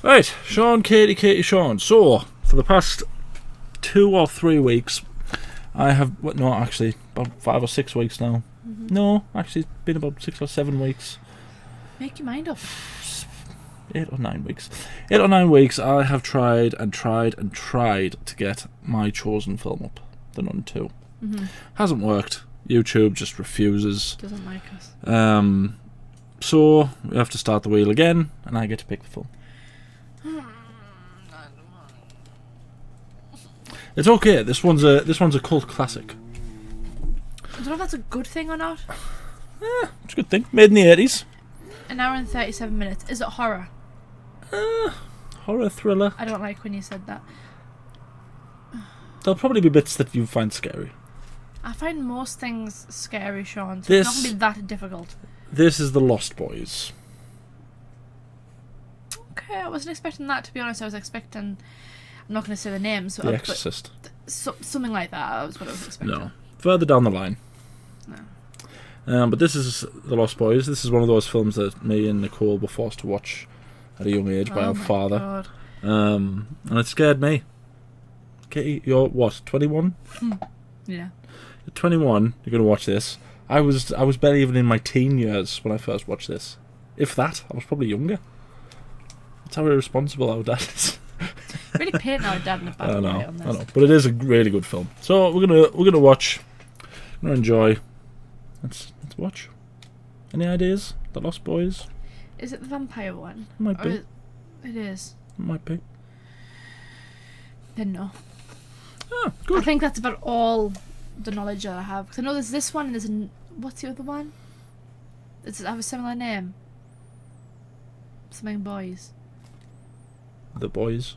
Right, Sean, Katie, Sean. So, for the past 2 or 3 weeks, I have... No, actually, about 5 or 6 weeks now. Mm-hmm. No, actually, it's been about 6 or 7 weeks. Make your mind up. 8 or 9 weeks. 8 or 9 weeks, I have tried to get my chosen film up. The Nun 2. Mm-hmm. Hasn't worked. YouTube just refuses. Doesn't like us. So, we have to start the wheel again, and I get to pick the film. It's okay. This one's a cult classic. I don't know if that's a good thing or not. It's a good thing. Made in the 80s. An hour and 37 minutes. Is it horror? Horror thriller. I don't like when you said that. There'll probably be bits that you find scary. I find most things scary, Sean. So it's not going to be that difficult. This is The Lost Boys. Okay, I wasn't expecting that, to be honest. I was expecting... I'm not going to say the names. The Exorcist. Something like that was what I was expecting. No. Further down the line. No. But this is The Lost Boys. This is one of those films that me and Nicole were forced to watch at a young age by our father. God. And it scared me. Katie, you're what, 21? Yeah. At 21, you're going to watch this. I was barely even in my teen years when I first watched this. If that, I was probably younger. That's how irresponsible our dad is. Really painting our dad in a bad way on this. I know, but it is a really good film. So we're gonna watch, we're gonna enjoy. Let's watch. Any ideas? The Lost Boys. Is it the vampire one? It might be. It is. It might be. Then no. Oh, good. I think that's about all the knowledge that I have. Because I know there's this one and there's what's the other one? Does it have a similar name? Something Boys. The Boys.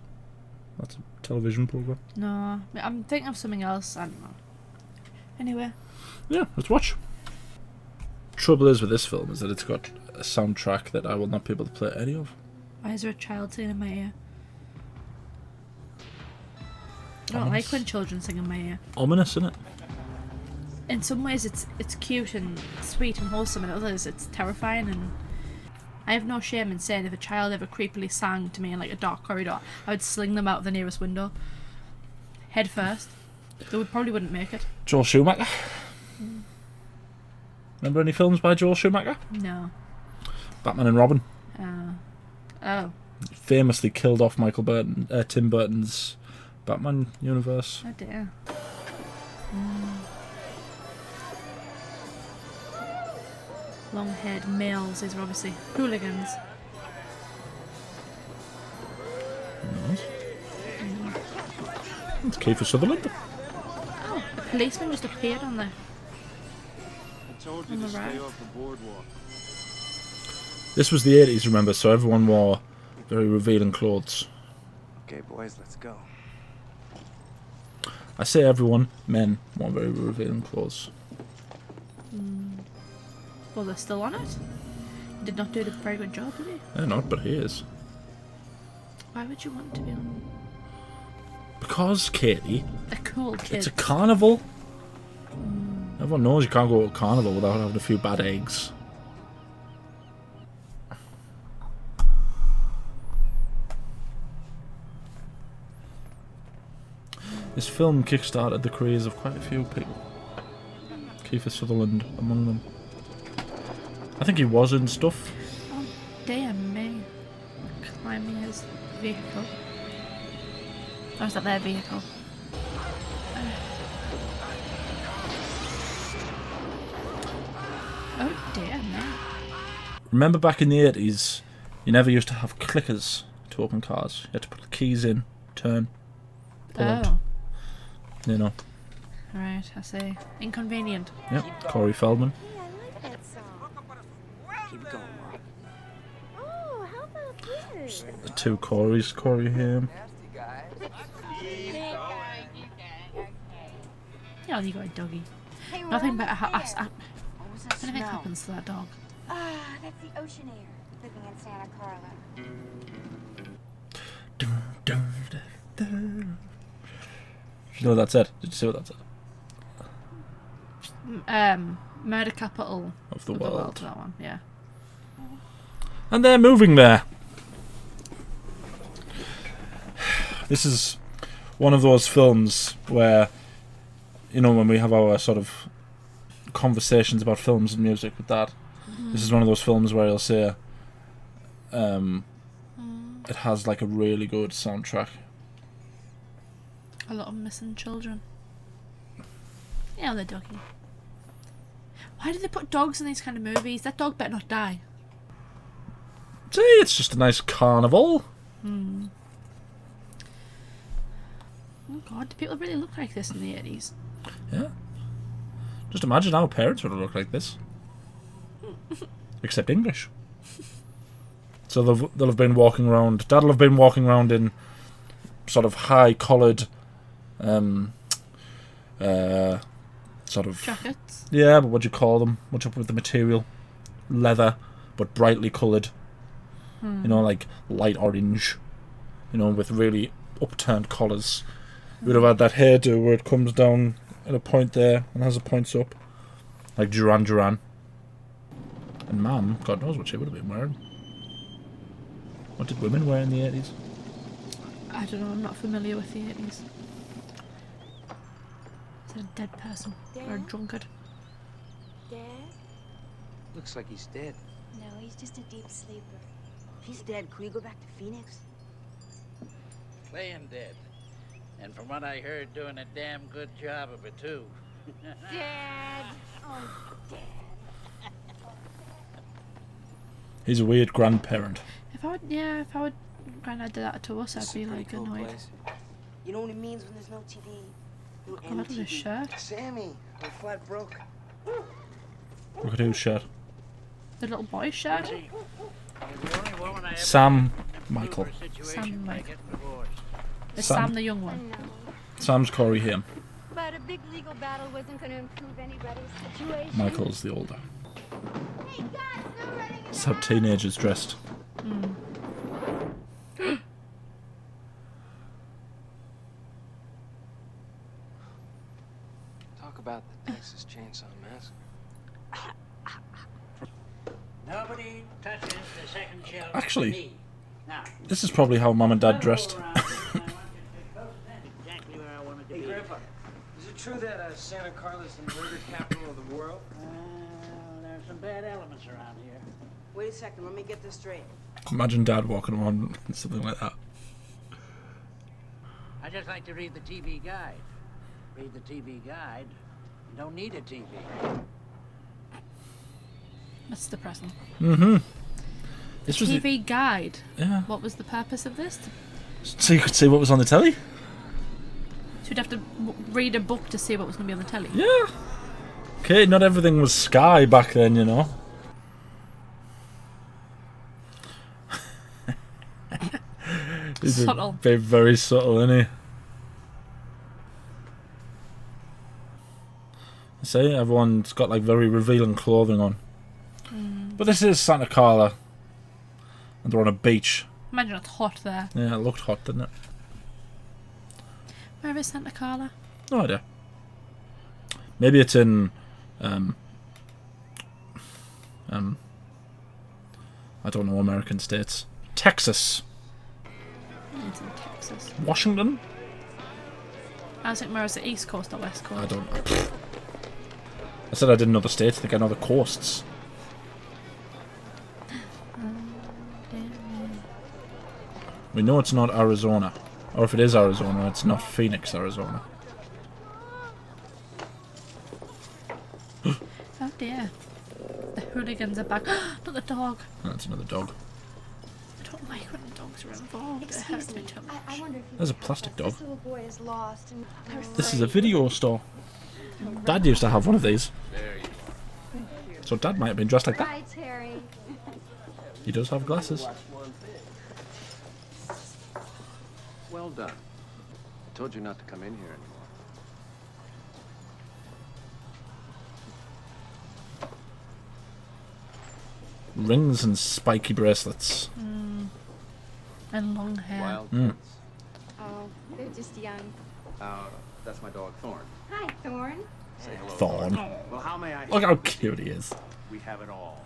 That's a television program. No, I'm thinking of something else. I don't know. Anyway. Yeah, let's watch. Trouble is with this film is that it's got a soundtrack that I will not be able to play any of. Why is there a child singing in my ear? I don't like when children sing in my ear. Ominous, isn't it? In some ways it's cute and sweet and wholesome, and others it's terrifying, and I have no shame in saying if a child ever creepily sang to me in like a dark corridor, I would sling them out of the nearest window. Head first. They probably wouldn't make it. Joel Schumacher. Remember any films by Joel Schumacher? No. Batman and Robin. Oh. Famously killed off Tim Burton's Batman universe. Oh dear. Long-haired males, these are obviously hooligans. Nice. It's Kiefer Sutherland. Oh, a policeman just appeared on the right. This was the 80s, remember, so everyone wore very revealing clothes. Okay, boys, let's go. I say everyone, men wore very revealing clothes. Well, they're still on it. You did not do a very good job, did you? They're not, but he is. Why would you want to be on? Because, Katie, They're cool kids. it's a carnival. Everyone knows you can't go to a carnival without having a few bad eggs. This film kickstarted the careers of quite a few people. Kiefer Sutherland among them. I think he was in stuff. Oh, dear me. Climbing his vehicle. Or is that their vehicle? Oh, dear me. Remember back in the 80s, you never used to have clickers to open cars. You had to put the keys in, turn, pull out. You know. Right, I see. Inconvenient. Yep, Corey Feldman. Keep it going, Mom. Oh, how about this? The two Corys, Corey Haim. Yeah, you got a doggy. Hey, we're Nothing on but the anything pier. What was that smell? happens to that dog. Ah, that's the ocean air. Living in Santa Carla. Dun, dun, dun, dun. You know what that said? Did you see what that said? Murder capital Of the world. That one, yeah. And they're moving there. This is one of those films where, you know, when we have our sort of conversations about films and music with Dad, this is one of those films where he'll say it has like a really good soundtrack. A lot of missing children. Yeah, they're doggy. Why do they put dogs in these kind of movies? That dog better not die. See, it's just a nice carnival. Oh God, do people really look like this in the 80s? Yeah. Just imagine our parents would have looked like this. Except English. So they'll have been walking around. Dad'll have been walking around in sort of high-collared, sort of Jackets? yeah. But what do you call them? What's up with the material? Leather, but brightly coloured. You know, like light orange. You know, with really upturned collars. We would have had that hairdo where it comes down at a point there and has the points up, like Duran Duran. And Mum, God knows what she would have been wearing. What did women wear in the 80s? I don't know, I'm not familiar with the 80s. It's a dead person or a drunkard. Dad? Looks like he's dead. No, he's just a deep sleeper. If he's dead, can we go back to Phoenix? Playing dead. And from what I heard, doing a damn good job of it, too. Dad! Oh, Dad. He's a weird grandparent. If I would Granddad did that to us, I'd be like annoyed. You know what it means when there's no TV? No God, look at his shirt. Sammy, we're flat broke. Look at whose shirt. The little boy's shirt. You're the only woman I ever Sam met Michael. through a situation Sam by Michael. getting divorced. Is Sam. Sam the young one? No. Sam's Corey Haim. But a big legal battle wasn't going to improve anybody's situation. Michael's the older. Hey, guys, no running. That's how teenagers dressed. Talk about the Texas Chainsaw Massacre. Nobody touches the second shelf. Actually, but me. Now, This is probably how Mum and Dad dressed. go around and I want you to get close and exactly where I wanted to Hey, be. Grandpa, is it true that Santa Carla's the murder capital of the world? There's some bad elements around here. Wait a second, let me get this straight. Imagine Dad walking around and something like that. I just like to read the TV guide. Read the TV guide. You don't need a TV. That's depressing. This was TV guide. yeah. What was the purpose of this? So you could see what was on the telly. So you'd have to read a book to see what was going to be on the telly. Yeah. Okay, not everything was Sky back then, you know. He's Subtle. Very subtle, isn't he? See, everyone's got like very revealing clothing on. But this is Santa Carla. And they're on a beach. Imagine it's hot there. Yeah, it looked hot, didn't it? Where is Santa Carla? No idea. Maybe it's in I don't know, American states. Texas. It's in Texas. Washington? I was thinking where is the East Coast or West Coast? I don't know. I said I didn't know the states, I think I know the coasts. We know it's not Arizona. Or if it is Arizona, it's not Phoenix, Arizona. Oh dear. The hooligans are back. Not the dog. That's another dog. I don't like when dogs are involved. It hurts me too much. I wonder if you There's a could plastic help us. dog. This little boy is lost and This is a video store. Dad used to have one of these. So Dad might have been dressed like that. Right, Terry. He does have glasses. Well done. I told you not to come in here anymore. Rings and spiky bracelets. And long hair. Wild Mm. kids. Oh, they're just young. That's my dog, Thorn. Hi, Thorn. Say hello. Thorn. Well, how may I Look how cute he is. We have it all.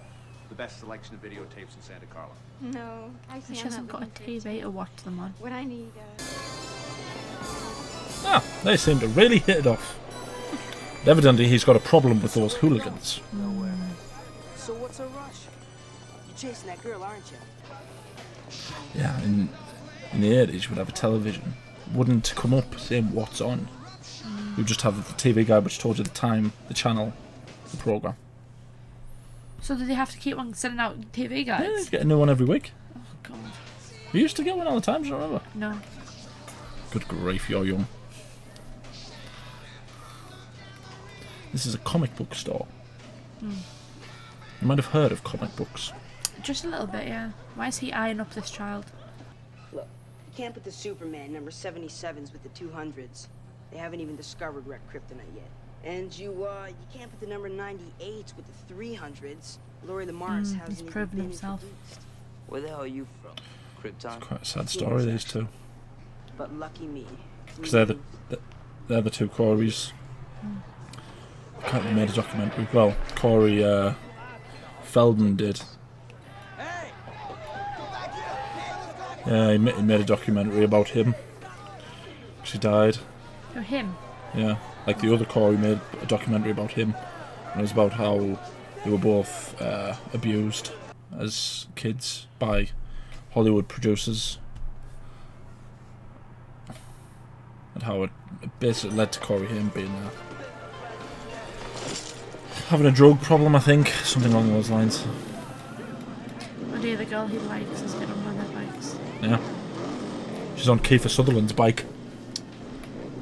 the best selection of videotapes in Santa Carla. No, actually, She I'm hasn't not got a looking for TV tape. to watch them on. What I need, Ah, they seem to really hit it off. Evidently, he's got a problem with those hooligans. So what's a rush? You're chasing that girl, aren't you? Yeah, in the 80s, you would have a television. Wouldn't come up saying what's on. You'd just have the TV guide which told you the time, the channel, the programme. So did they have to keep on sending out TV Yeah, guides? you get a new one every week. Oh god. We used to get one all the time, do you remember? No. Good grief, you're young. This is a comic book store. You might have heard of comic books. Just a little bit, yeah. Why is he eyeing up this child? Look, you can't put the Superman number 77s with the 200s. They haven't even discovered red kryptonite yet. And you can't put the number 98s with the 300s. Laurie Lamars hasn't he's even proven been himself. introduced. Where the hell are you from? Krypton? Quite a sad story, these two. But lucky me. Because they're the two Corys. I can't remember, made a documentary. Well, Corey Feldman did. Yeah, he made a documentary about him. She died. Oh, him? Yeah, like the other Corey made a documentary about him. And it was about how they were both abused as kids by Hollywood producers. And how it basically led to Corey Haim being having a drug problem, I think. Something along those lines. One day the girl he likes is getting on one of their bikes. Yeah. She's on Kiefer Sutherland's bike.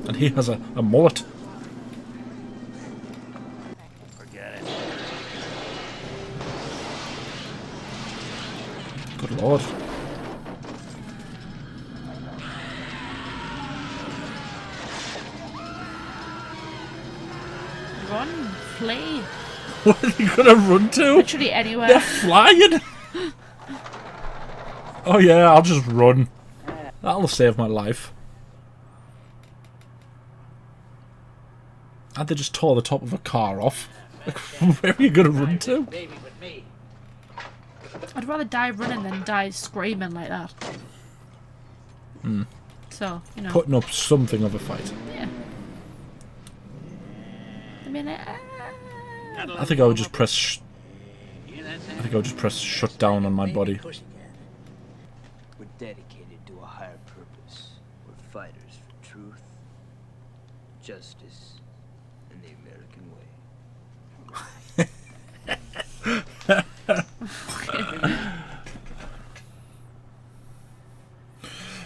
And he has a mullet. Forget it. Good lord. Run, flee, What are they gonna run to? literally They're anywhere. flying! Oh yeah, I'll just run. That'll save my life. And they just tore the top of a car off. Where are you gonna run to? Baby with me. I'd rather die running than die screaming like that. So, you know. Putting up something of a fight. Yeah. I mean, I think I would just press. I think I would just press shut down on my body. We're dedicated to a higher purpose. We're fighters for truth, justice, and the American way.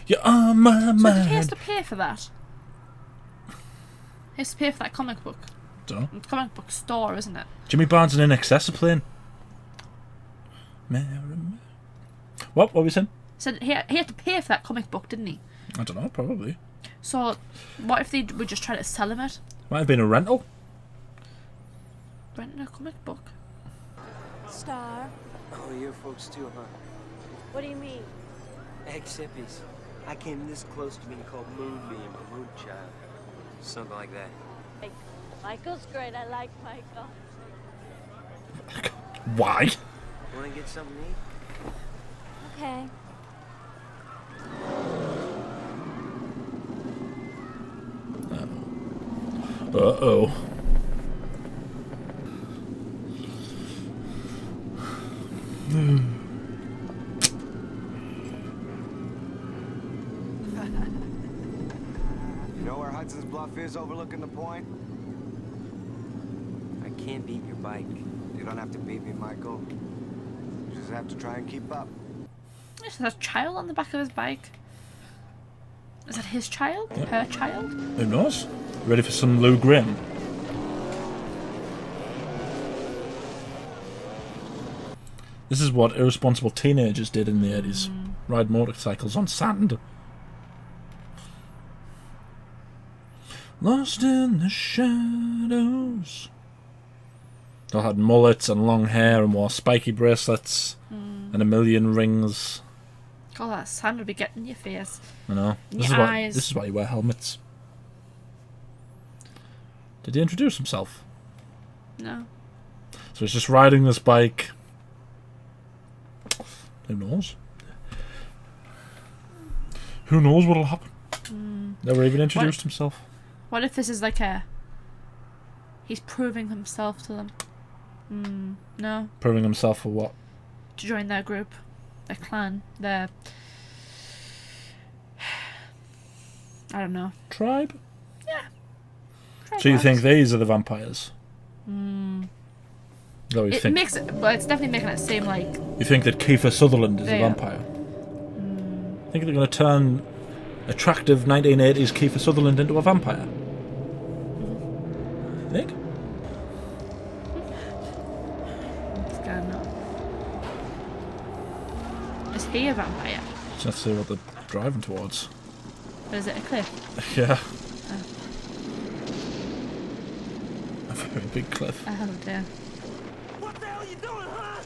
You're on my so did he has mind. to pay for that? He has to pay for that comic book. Dunno. It's a comic book store, isn't it? Jimmy Barnes and INXS are playing. What were we saying? So he had to pay for that comic book, didn't he? I don't know, probably. So what if they were just trying to sell him it? Might have been a rental. Renting a comic book. Star. Oh, you're folks too, huh? What do you mean? Ex-hippies. I came this close to being called Moonbeam or Moonchild. Something like that. Michael's great. I like Michael. Why? Wanna get something to eat? Okay. Uh-oh. You know where Hudson's Bluff is overlooking the point? I can't beat your bike. You don't have to beat me, Michael. You just have to try and keep up. There's a child on the back of his bike. Is that his child? Her child? Who knows? Ready for some Lou Graham? This is what irresponsible teenagers did in the 80s. Ride motorcycles on sand. Lost in the shadows. They had mullets and long hair and wore spiky bracelets and a million rings. God, that sand would be getting in your face. I know. In This your is, eyes. this is why you wear helmets. Did he introduce himself? No. So he's just riding this bike. Who knows? Who knows what'll happen? Never even introduced himself. What if this is like he's proving himself to them? No. Proving himself for what? To join their group, their clan, their... I don't know. Tribe? Yeah. So you think these are the vampires? No, you It think? makes it, but it's definitely making it seem like... You think that Kiefer Sutherland is a Yeah. vampire? Think they're going to turn attractive 1980s Kiefer Sutherland into a vampire? Think? What's going on? Is he a vampire? So let's see what they're driving towards. Or is it a cliff? Yeah. A very big cliff. Oh dear. What the hell are you doing, huh?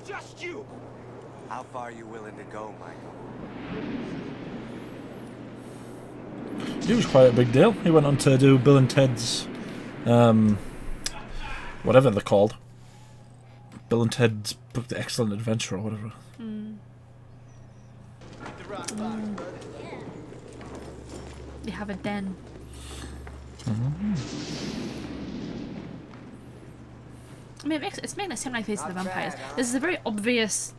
Just you! How far are you willing to go, Michael? He was quite a big deal. He went on to do Bill and Ted's, whatever they're called. Bill and Ted's Excellent Adventure or whatever. They have a den. I mean, it's making it seem like these are the Not vampires. bad, huh? This is a very obvious...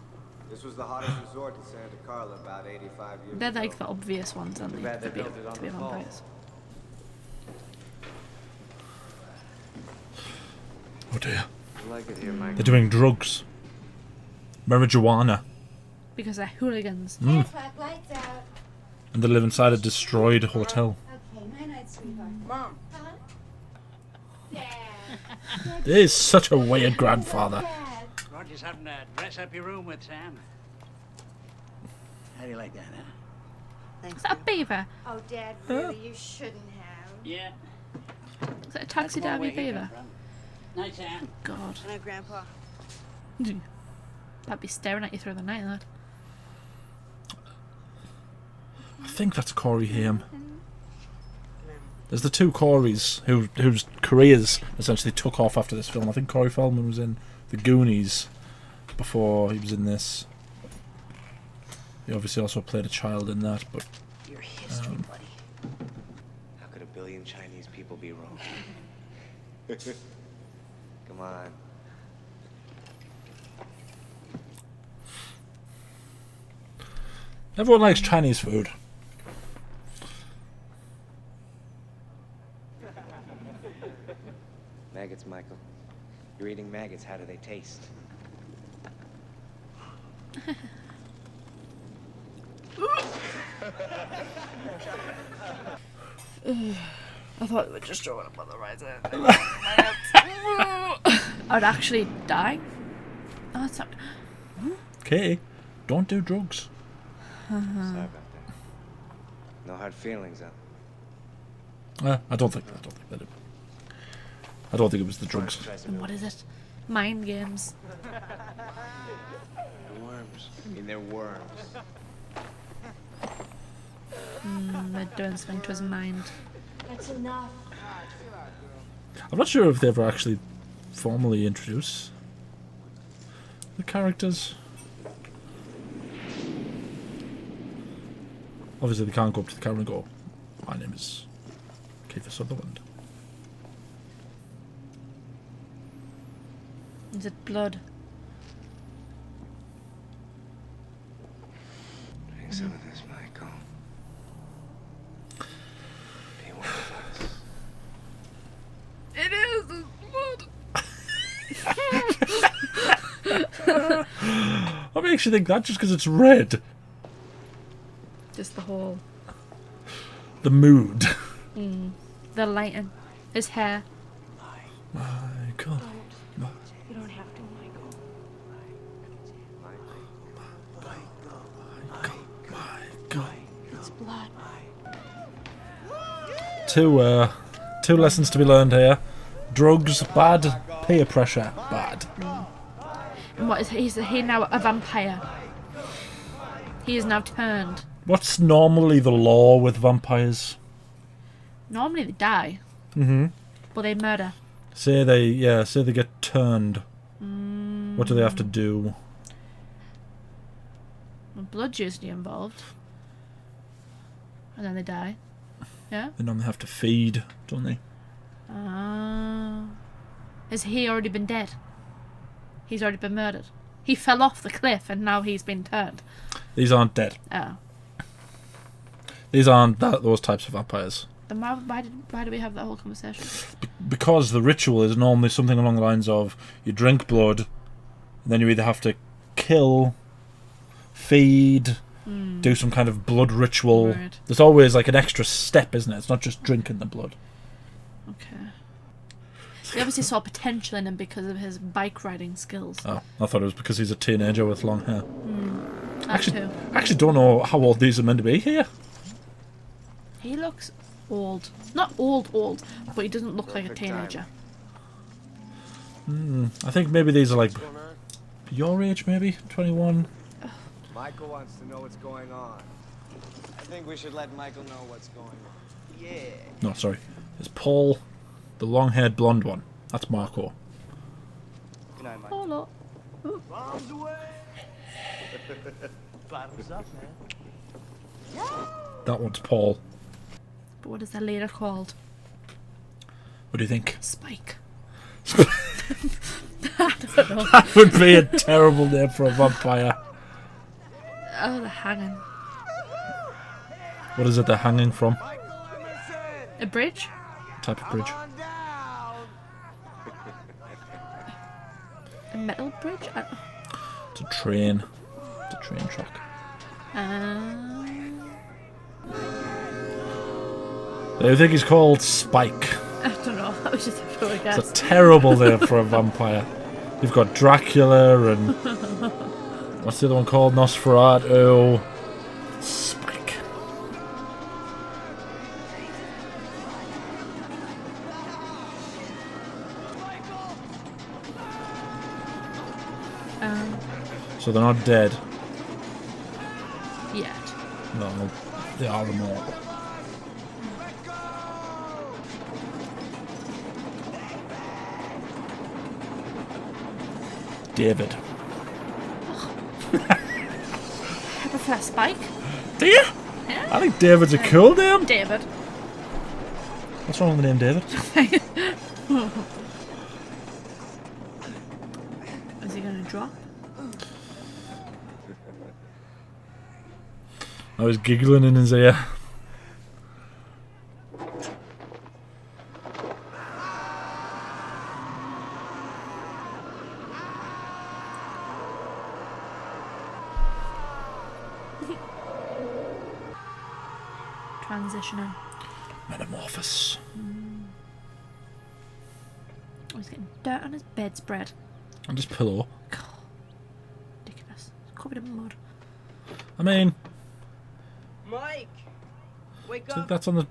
This was the hottest resort in Santa Carla about 85 years They're ago. like the obvious ones, aren't they? bad they To be built it on the falls. vampires. Oh dear. I like it here, Mike. They're doing drugs. Marijuana. Because they're hooligans. 10 o'clock, lights out. And they live inside a destroyed hotel. Okay, my night, sweetheart. Mom, Huh? Dad. He is such a weird grandfather. Dad. Roger's having to dress up your room with Sam. How do you like that, huh? thanks. Is that a beaver? Oh, Dad, really, you shouldn't have. Yeah. Is that a taxidermy beaver? Night, Sam. God. Good night, Grandpa. That'd be staring at you through the night, that. I think that's Corey Haim. There's the two Coreys whose careers essentially took off after this film. I think Corey Feldman was in The Goonies before he was in this. He obviously also played a child in that, but Your history, buddy. How could a billion Chinese people be wrong? Come on. everyone likes Chinese food. Maggots, Michael. You're eating maggots. How do they taste? I thought they were just throwing up on the right end. I'd actually die. Oh, that's not... Okay, don't do drugs. Sorry about that. No hard feelings, huh? I don't think that it. I don't think it was the drugs. Try some And what is it? Mind games. worms. I mean, they're worms. They're doing something to his mind. That's enough. I'm not sure if they ever actually formally introduce the characters. Obviously, they can't go up to the camera and go, "My name is Kiefer Sutherland." Is it blood? Drink some of this, Michael. Be one of us. It is blood! What makes you think that just because it's red? Just the whole... The mood. The lighting. His hair. Michael. You don't have to, Michael. Michael. It's blood. Two lessons to be learned here. Drugs, bad. Peer pressure, bad. And what is he? Is he now a vampire? He is now turned. What's normally the law with vampires? Normally they die. Mm-hmm. But they murder. Say they get turned. What do they have to do? Blood's usually involved. And then they die. Yeah? They normally have to feed, don't they? Has he already been dead? He's already been murdered. He fell off the cliff and now he's been turned. These aren't dead. Oh. These aren't those types of vampires. Then why do we have that whole conversation? Because the ritual is normally something along the lines of you drink blood, and then you either have to kill, feed, do some kind of blood ritual. Right. There's always like an extra step, isn't it? It's not just drinking the blood. Okay. We obviously saw potential in him because of his bike riding skills. Oh, I thought it was because he's a teenager with long hair. Actually, I actually don't know how old these are meant to be here. he looks old. Not old, but he doesn't look like a teenager. I think maybe these are like your age, maybe 21. Michael wants to know what's going on. I think we should let Michael know what's going on. Yeah. No, sorry, it's Paul, the long-haired blonde one. That's Marco. Good night, Michael. Oh no. Bombs away! Bottoms up, man. That one's Paul. But what is that later called? What do you think? Spike. I don't know. That would be a terrible name for a vampire. Oh, the hanging. What is it they're hanging from? A bridge? Type of bridge. A metal bridge? It's a train. It's a train track. I think he's called Spike. I don't know. That was just a pure It's a guess. terrible name for a vampire. You've got Dracula and what's the other one called? Nosferatu. Spike. So they're not dead. Yet. No, they are immortal. David. I prefer Spike. Do you? Yeah. I think David's a cool name. David. What's wrong with the name David? Is he going to drop? I was giggling in his ear. Transitioning. Metamorphosis. Oh, he's getting dirt on his bedspread. And his pillow. God. Ridiculous. It's covered in mud. I mean, Mike! Wake I think up! that's on the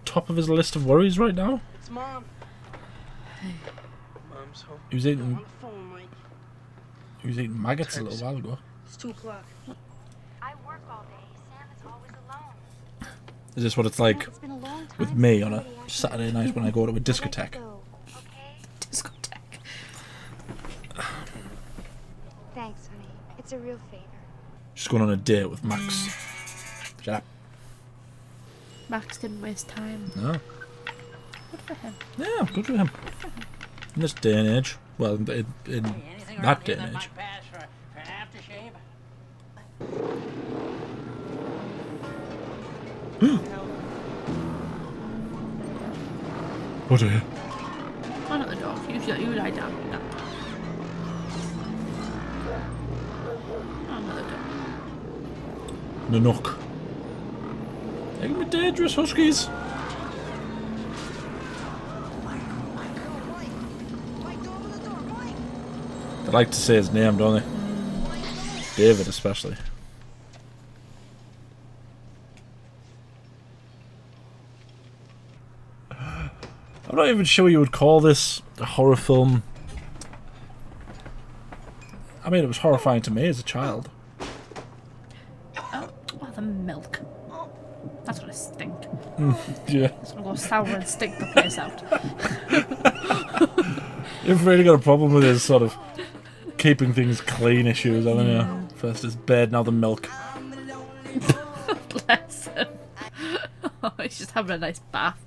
top of his list of worries right now. It's Mom. Mom's home. He was On eating, the phone, Mike. maggots a little while ago. It's 2 o'clock. I work all day. Sam is always alone. Is this what it's like It's been a long time with me since on a somebody actually Saturday night when I go to a let you discotheque? go, okay? Discotheque. Thanks, honey. It's a real favor. Just going on a date with Max. Shut up. Max didn't waste time. No. Good for him. Yeah, good for him. In this day and age. Well, in Anything that around day here and that age. might pass for an aftershave? Oh dear. Why not the dog? You lie down. No. Oh, another dog. Nanook. They can be dangerous, huskies. They like to say his name, don't they? David, especially. I'm not even sure you would call this a horror film. I mean, it was horrifying to me as a child. Oh, the milk. That's gonna stink. Yeah. It's gonna go sour and stink the place out. You've really got a problem with his sort of keeping things clean issues, haven't you? First it's bed, now the milk. Bless him. Oh, he's just having a nice bath.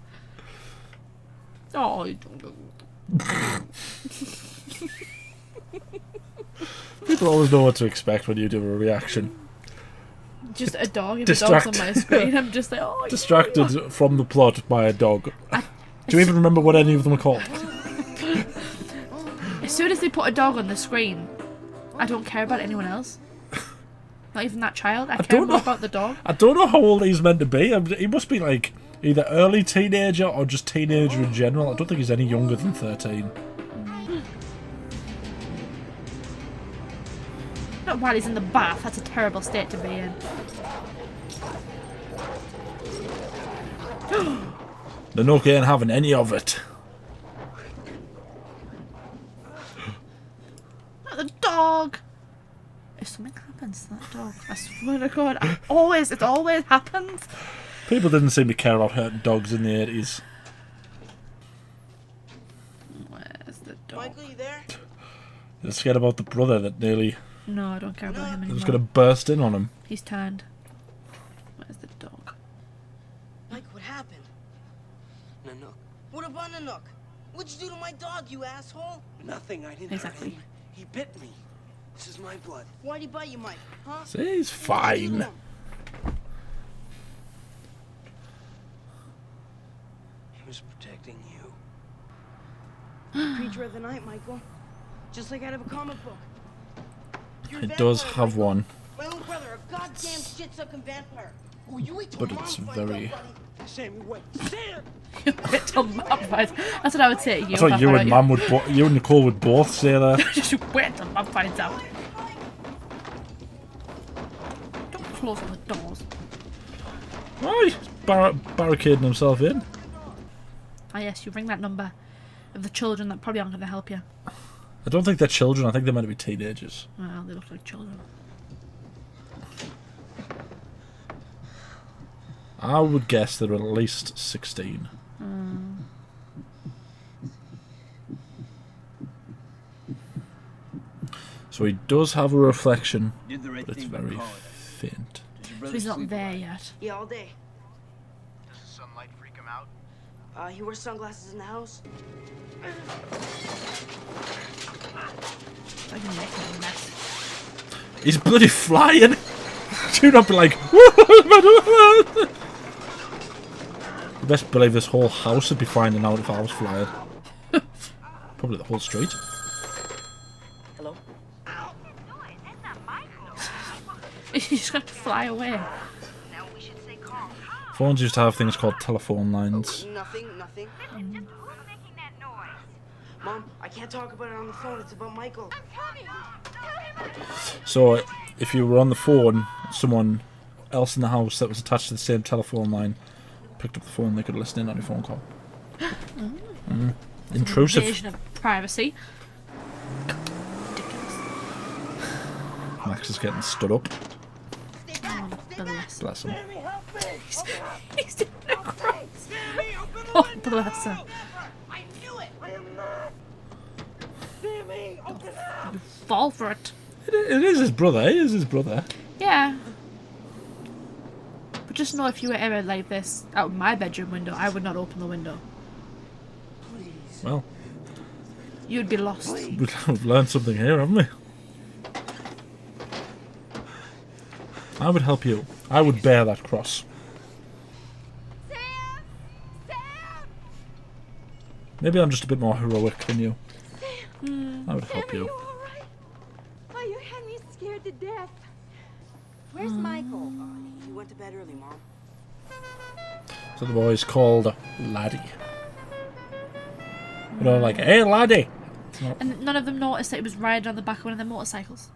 Oh, People always know what to expect when you do a reaction. just a dog. If a dog's on my screen, I'm just like, oh. Distracted from the plot by a dog. Do you even remember what any of them are called? As soon as they put a dog on the screen, I don't care about anyone else. Not even that child. I care more about the dog. I don't know how old he's meant to be. He must be like either early teenager or just teenager in general. I don't think he's any younger than 13. Not while he's in the bath. That's a terrible state to be in. They're not getting having any of it. Not the dog. If something happens to that dog, I swear to God, it always happens. People didn't seem to care about hurting dogs in the 80s. Where's the dog? Michael, you there? They're scared about the brother that nearly No, I don't care about him was anymore. going to burst in on him. He's turned. Where's the dog? Mike, what happened? Nanook. What about Nanook? What'd you do to my dog, you asshole? Nothing. I didn't Exactly. hurt him. He bit me. This is my blood. Why'd he bite you, Mike? Huh? See, he's What'd you do to fine. him? He was protecting you. Creature of the night, Michael. Just like out of a comic book. You're a It does vampire, have Michael. one, My own brother, a goddamn shit-sucking vampire. Oh, you wait till but Mom it's finds very... out, buddy. Sammy, wait. Sam! Wait till Mum finds. That's what I would say to you. That's what if you I and found Mum would... you and Nicole would both say there. Just wait till Mum finds out. Don't close all the doors. Why? Barricading himself in. Ah yes, you ring that number of the children that probably aren't going to help you. I don't think they're children. I think they're meant to be teenagers. Well, they look like children. I would guess they're at least 16. So he does have a reflection, but it's very faint. So he's not there yet. Yeah, all day. Does the sunlight freak him out? He wears sunglasses in the house. I can make him a mess. He's bloody flying! Do not be like... You best believe this whole house would be finding out if I was flying. Probably the whole street. Hello? He's just going to fly away. Phones used to have things called telephone lines. Nothing. Mom, I can't talk about it on the phone. It's about Michael. So, if you were on the phone, someone else in the house that was attached to the same telephone line picked up the phone, they could listen in on your phone call. Intrusive. Invasion of privacy. Max is getting stood up. Bless. Bless him. He's doing a cross. Oh, bless him. I knew it! I am not. Sammy, open up! You fall for it. It is his brother. He is his brother. Yeah. But just know if you were ever like this out my bedroom window, I would not open the window. Well, You'd be lost. we've learned something here, haven't we? I would help you. I would bear that cross. Sam! Sam! Maybe I'm just a bit more heroic than you. I would help Sam, are you. you all right? Oh, you had me scared to death. Where's Michael? He went to bed early, Mom. So the boy's called Laddie. You know, like, hey, Laddie! And none of them noticed that he was riding on the back of one of their motorcycles.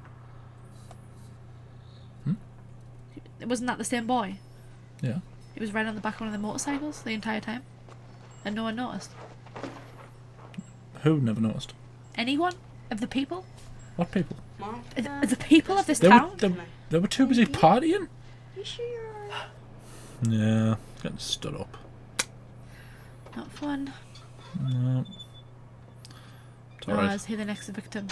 Wasn't that the same boy? Yeah. He was riding on the back of one of the motorcycles the entire time. And no one noticed. Who never noticed? Anyone? Of the people? What people? Mom? The people of this They town? they were too busy partying? You sure you're alright? Yeah, getting stood up. Not fun. No. It's alright. Is he the next victim?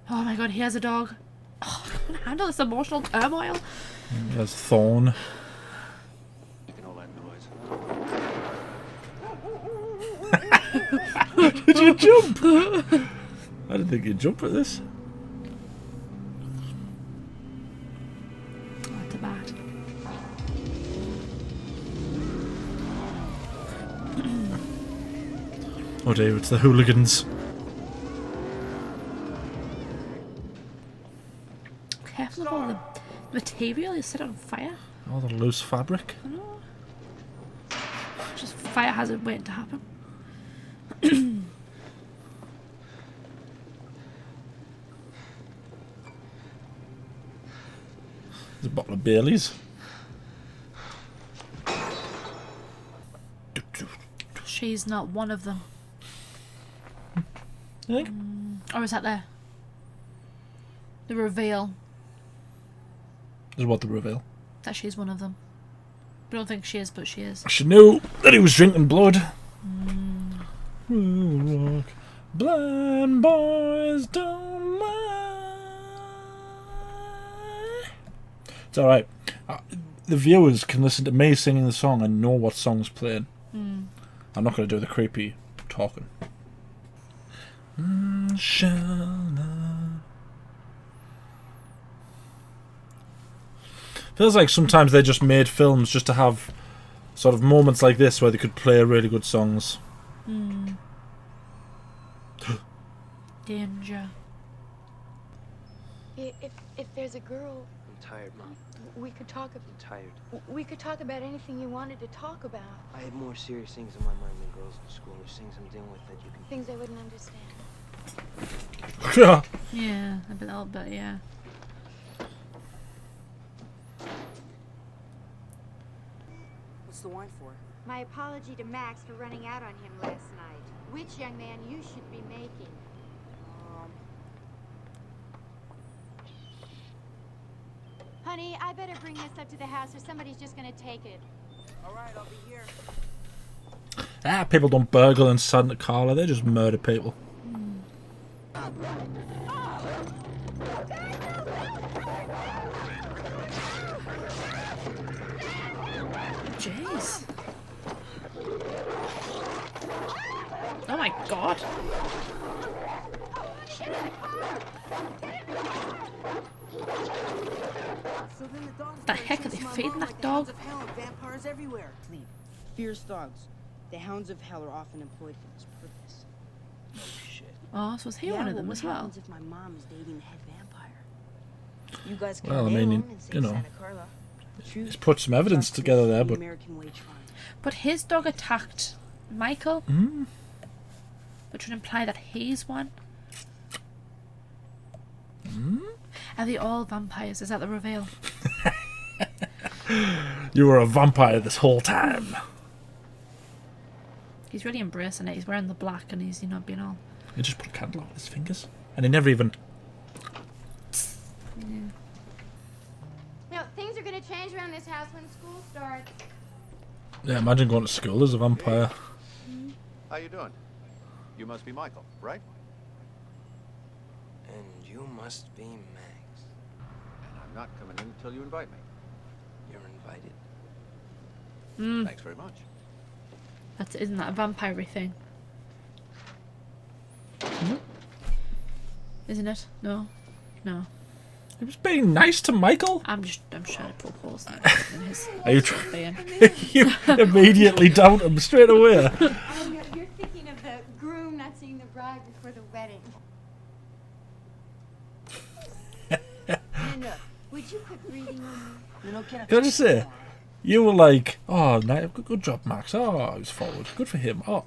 Oh my god, he has a dog. Oh, I can't handle this emotional turmoil. There's Thorn. Making all that noise. Did you jump? I didn't think you'd jump at this. Not too bad. Oh dear, it's the hooligans. Careful of all the material you set on fire. All the loose fabric. I know. Just fire hazard waiting to happen. There's a bottle of Bailey's. She's not one of them. You think? Or is that there? The reveal Is what the reveal. that she's one of them. I don't think she is, but she is. She knew that he was drinking blood. Rock. Blind boys don't lie. It's alright. The viewers can listen to me singing the song and know what song's playing. I'm not going to do the creepy talking. Feels like sometimes they just made films just to have sort of moments like this where they could play really good songs. Danger. If there's a girl, I'm tired, Mom. we could talk. I'm tired. We could talk about anything you wanted to talk about. I have more serious things on my mind than girls in school. There's things I'm dealing with that you can... Things I wouldn't understand. Yeah. Yeah, a little bit, yeah. What's the wine for? My apology to Max for running out on him last night. Which young man you should be making? Honey, I better bring this up to the house or somebody's just gonna take it. All right, I'll be here. People don't burgle in Santa Carla, they just murder people. Jeez. Oh my god. The heck are they feeding that dog? Vampires everywhere. Clean. Fierce dogs. The hounds of hell are often employed for this purpose. Shit. Oh, so was he one of them as well? What happens if my mom is dating the head vampire? You guys can Well, I nail mean, him and say you know, Santa Carla. He's put some evidence together there, but... American wage fund. But his dog attacked Michael, which would imply that he's one. Are they all vampires? Is that the reveal? You were a vampire this whole time. He's really embracing it. He's wearing the black and he's, being all... He just put a candle on his fingers. And he never even... No, things are gonna change around this house when school starts. Yeah, imagine going to school as a vampire. How you doing? You must be Michael, right? And you must be Max. And I'm not coming in until you invite me. You're invited. Thanks very much. Isn't that a vampire thing? Isn't it? No. No. He was being nice to Michael. I'm trying to poke holes in his Are you being. You immediately doubt him straight away. Oh, you're thinking of the groom not seeing the bride before the wedding. Linda, would you quit breathing on me? You know, can Can I just say, you were like, oh, good job, Max. Oh, he was forward. Good for him. Oh.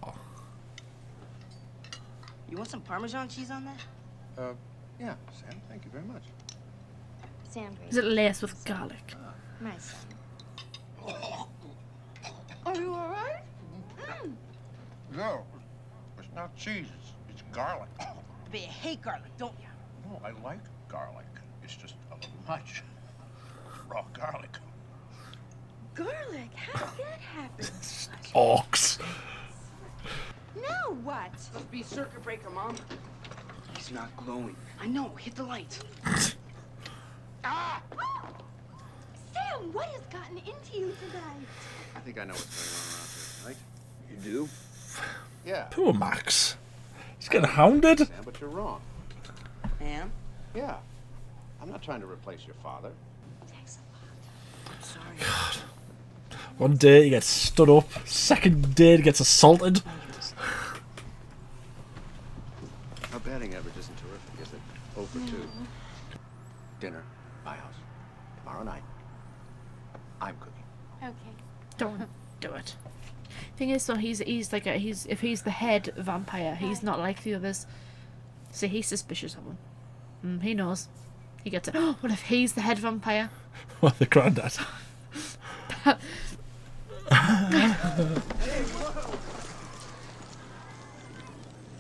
You want some Parmesan cheese on that? Yeah, Sam, thank you very much. Sam, Is it laced with garlic? my son. Are you alright? No, it's not cheese. It's garlic. But you hate garlic, don't you? No, I like garlic. It's just a little much. Raw garlic. garlic. How did that happen? Orcs. Now what? Must be a circuit breaker, Mom. He's not glowing. I know. Hit the light. Sam, what has gotten into you tonight? I think I know what's going on around here, right? You do? Yeah. Poor Max. He's getting hounded. Sam, but you're wrong. Am? Yeah. I'm not trying to replace your father. Thanks a lot. I'm sorry. One day he gets stood up. Second day he gets assaulted. Our batting average isn't terrific, is it? 0 for 2. Dinner, my house. Tomorrow night. I'm cooking. Okay. Don't do it. Thing is, though, he's if he's the head vampire, he's not like the others. So he's suspicious of him. He knows. He gets it. Oh, what if he's the head vampire? What, the granddad?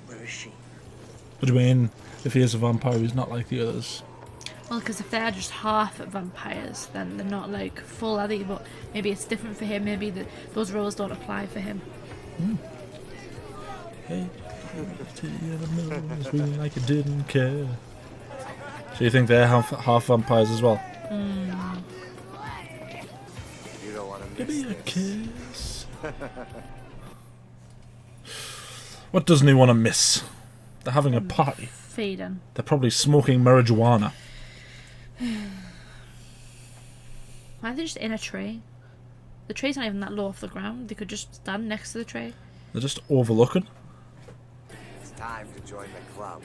Where is she? What do you mean? If he is a vampire, he's not like the others. Well, because if they're just half vampires, then they're not like full, are they? But maybe it's different for him. Maybe those rules don't apply for him. Hey, like I didn't care. So you think they're half vampires as well? You don't want to Give miss me a this. kiss. What doesn't he want to miss? They're having a party. Feeding. They're probably smoking marijuana. Why are they just in a tree? The tree's not even that low off the ground. They could just stand next to the tree. They're just overlooking. It's time to join the club.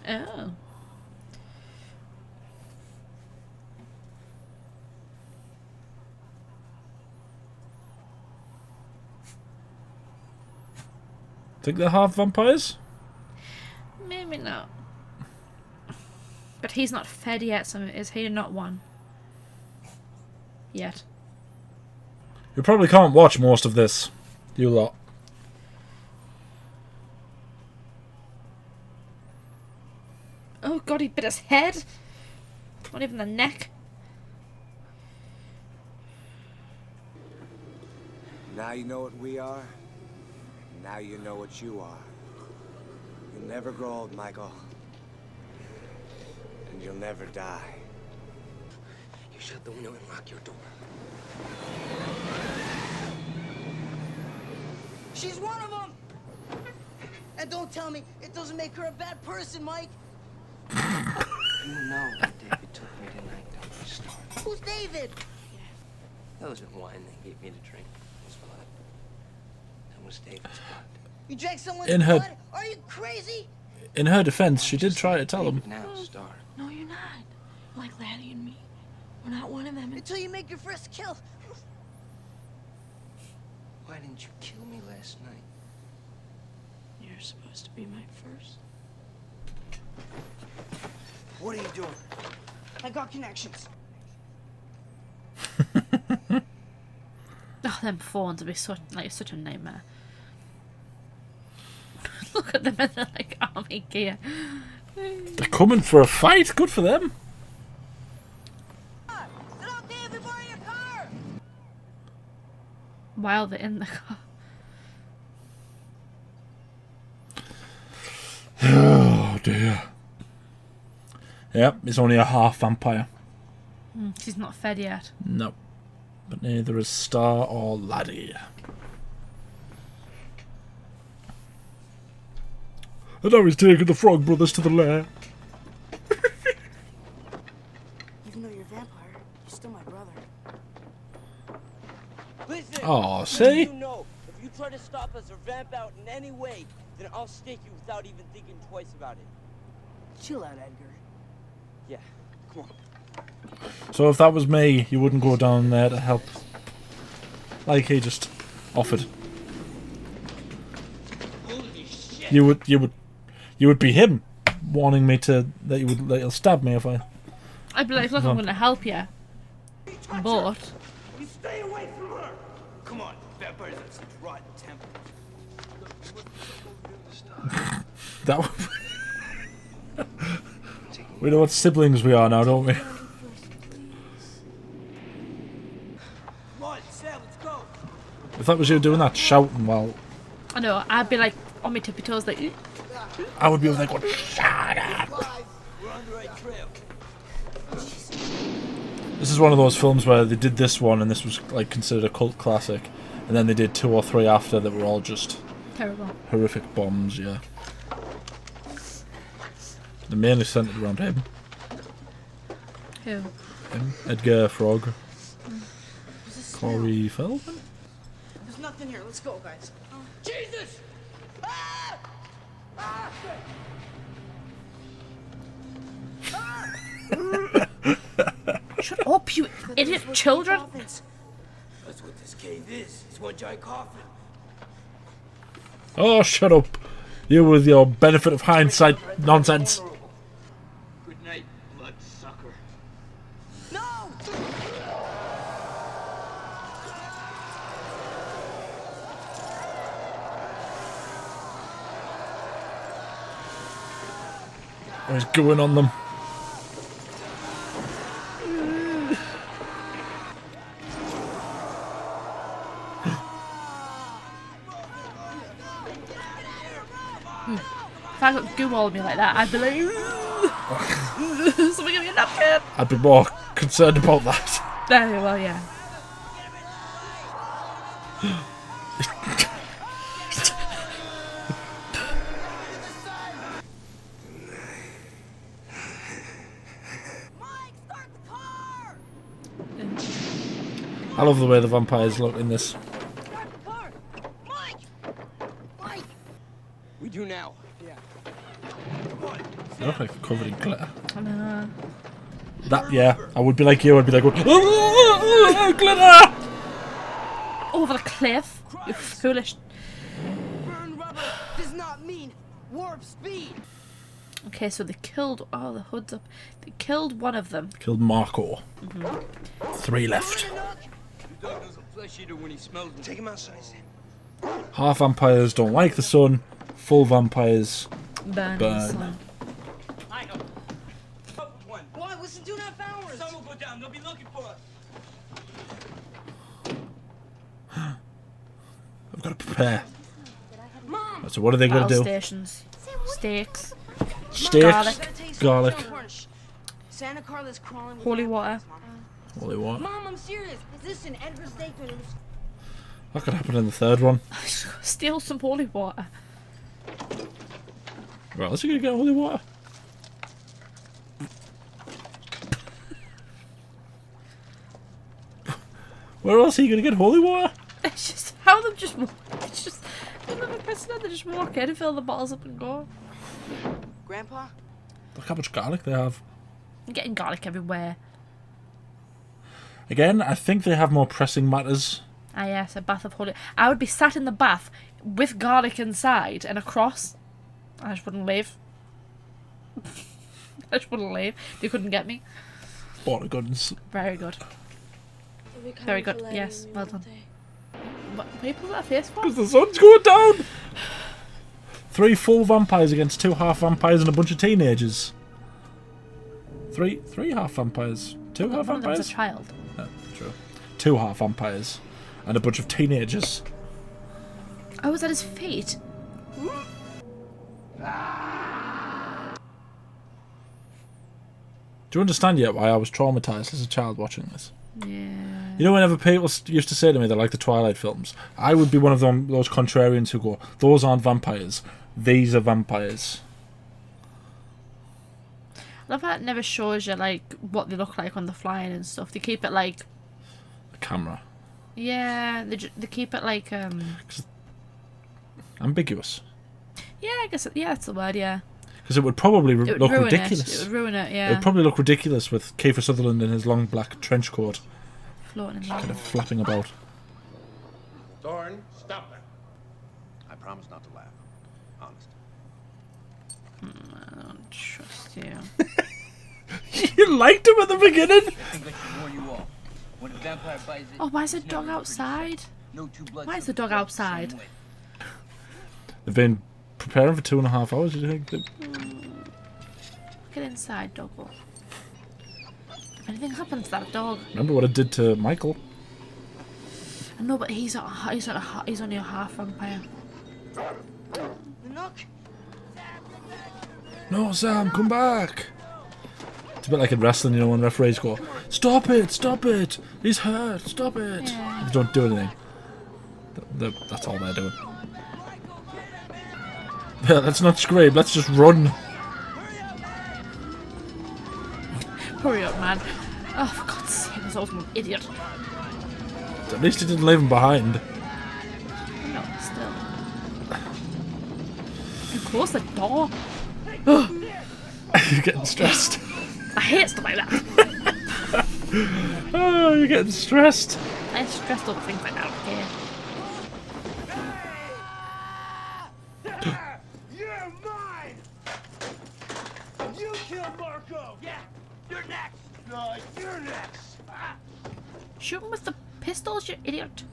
Oh. Think they're half vampires? Maybe not. But he's not fed yet, so is he not one? Yet. You probably can't watch most of this, you lot. Oh god, he bit his head! Not even the neck. Now you know what we are. Now you know what you are. You'll never grow old, Michael. And you'll never die. You shut the window and lock your door. She's one of them! And don't tell me it doesn't make her a bad person, Mike! You know David took me tonight, don't you, Star? Who's David? That wasn't wine they gave me to drink. It was blood. That was David's blood. You drank someone's blood? Are you crazy? In her defense, she did try to tell him. Now, Star. No, you're not. Like Laddie and me. We're not one of them. Until you make your first kill. Why didn't you kill me last night? You're supposed to be my first. What are you doing? I got connections. Oh, them phones would be such a nightmare. Look at them in their like army gear. They're coming for a fight. Good for them. While they're in the car. Oh dear. Yep, he's only a half vampire. She's not fed yet. No. But neither is Star or Laddie. And now he's taking the Frog Brothers to the lair. Even though you're a vampire, you're still my brother. Listen! Aw, see? You know, if you try to stop us or vamp out in any way, then I'll stake you without even thinking twice about it. Chill out, Edgar. Yeah, come on. So if that was me, you wouldn't go down there to help. Like he just offered. Holy shit! You would be him, warning me that you'll stab me if I. I'd be like, look, I'm going to help you. But You stay away from her! Come on, vampires have such rotten tempers. That. We know what siblings we are now, don't we? If that was you doing that, shouting, well, I know, I'd be like on my tippy toes, like. I would be like, "What? Shut up!" We're on the right trail. This is one of those films where they did this one, and this was like considered a cult classic, and then they did 2 or 3 after that were all just Terrible. horrific bombs. Yeah, they're mainly centered around him. Who? Him, Edgar Frog, Corey Feldman. There's nothing here. Let's go, guys. Jesus! Ah! Ah! Shut up, you idiot children! That's what this cave is. It's one giant coffin. Oh, shut up! You with your benefit of hindsight nonsense. Good night, bloodsucker. No! He's going on them. If I got goo all of me like that, I'd be like, something give me a napkin. I'd be more concerned about that. There, well, yeah. I love the way the vampires look in this. We do now. Yeah. They look like covered in glitter. Uh, That, yeah, I would be like you. I'd be like, glitter! over the cliff. You foolish. Burn rubber does not mean warp speed. Okay, so they killed. Oh, the hood's up. They killed one of them. Killed Marco. 3 left. Your dog doesn't flesh eater when he smells me. Take him outside. Half vampires don't like the sun. Full vampires Burn. burn. Sun. I know. One. Why? What's in 2.5 hours? Sun will go down. They'll be looking for us. I've got to prepare. Mom! So what are they going to Battle do? stations. Steaks. Steaks, garlic, Santa Carla's crawling with Holy vampires, water. Mom. holy water. Mom, I'm serious. Listen, Edgar's Steakman. That could happen in the 3rd one. Steal some holy water. Where else are you going to get holy water? Where else are you going to get holy water? It's just how them just. It's just. I'm never pressing it. They just walk in and fill the bottles up and go. Grandpa? Look how much garlic they have. I'm getting garlic everywhere. Again, I think they have more pressing matters. Ah yes, a bath of holy. I would be sat in the bath with garlic inside and a cross. I just wouldn't leave. I just wouldn't leave. They couldn't get me. All the goods. Very good. Very good. Yes, well done. What are you putting that face for? Because the sun's going down! 3 full vampires against 2 half vampires and a bunch of teenagers. 3 half vampires. 2 half One of them's vampires? a child. No, true. 2 half vampires and a bunch of teenagers. Oh, is that his feet? Do you understand yet why I was traumatised as a child watching this? Yeah. You know, whenever people used to say to me they like the Twilight films, I would be one of them, those contrarians who go, those aren't vampires, these are vampires. I love how it never shows you like what they look like when they're flying and stuff. They keep it like. The camera. Yeah, they keep it like Ambiguous. Yeah, I guess yeah, that's the word. Yeah. Because it would probably It would look ruin ridiculous. It would ruin it. Yeah. It would probably look ridiculous with Kiefer Sutherland in his long black trench coat, Floating in kind the of flapping about. Thorne, stop it. I promise not to laugh. Honest. I don't trust you. You liked him at the beginning? I think I should warn you all. When a vampire bites it, Oh, why is the it's dog never outside? no two blood Why is the cells dog work the same outside? way. They've been preparing for 2.5 hours, do you think? Get inside, doggo. If anything happens to that dog. Remember what it did to Michael? I know, but he's only a half vampire. The Nook? No, Sam, come back. It's a bit like in wrestling, you know, when referees go, stop it, he's hurt, stop it. Yeah. They don't do anything. That's all they're doing. Yeah, let's not scream, let's just run. Hurry up, man. Oh, for God's sake, this ultimate idiot. At least he didn't leave him behind. No, still. You close the door. You're getting stressed. I hate stuff like that. Oh, you're getting stressed. I get stressed over things like that, okay? You're mine! You killed Marco! Yeah, you're next. No, you're next! Shoot him with the pistols, you idiot.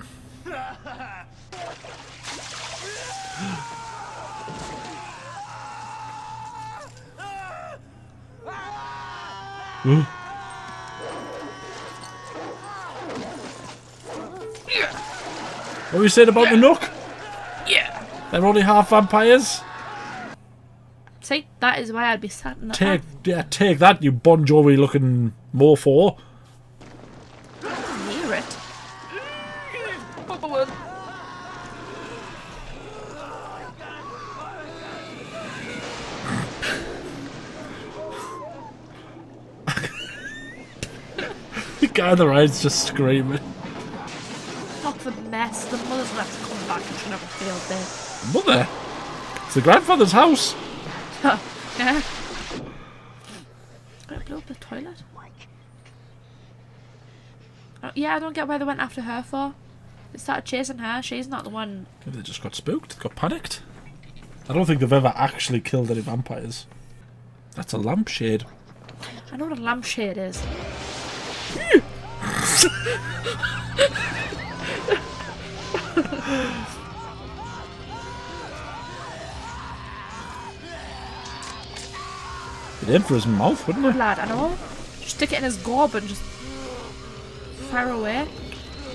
What were you saying about the Nook? Yeah. They're only half vampires. See, that is why I'd be sat in that. Take that, you Bon Jovi looking mofo. Near it. The guy on the ride's just screaming. Fuck the mess. The mother's gonna have to come back and she'll never failed there. Mother? It's the grandfather's house. Yeah. Gonna blow up the toilet? Yeah, I don't get why they went after her for. They started chasing her. She's not the one. Maybe they just got spooked, got panicked. I don't think they've ever actually killed any vampires. That's a lampshade. I know what a lampshade is. It'd aim for his mouth, wouldn't it? Lad, I know. Stick it in his gob and just fire away.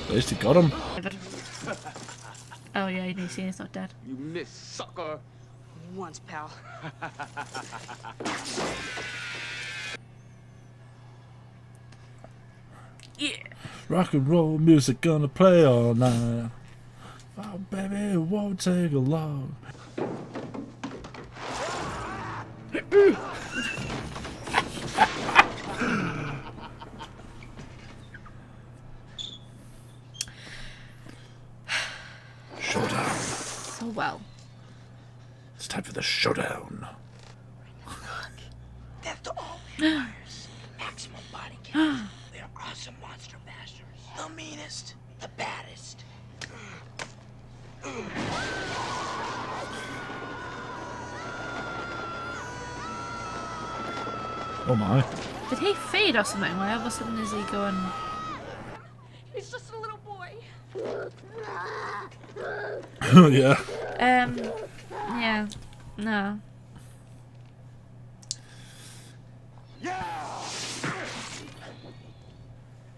At least he got him. Oh yeah, you see, he's not dead. You miss, sucker. Once, pal. Yeah. Rock and roll music gonna play all night. Oh baby, it won't take long. Showdown. So well. It's time for the showdown. They're the all vampires. Maximum body count. They're awesome monster masters. The meanest. The baddest. Oh my. Did he feed or something? Why all of a sudden is he going... He's just a little boy. Yeah. Yeah. No.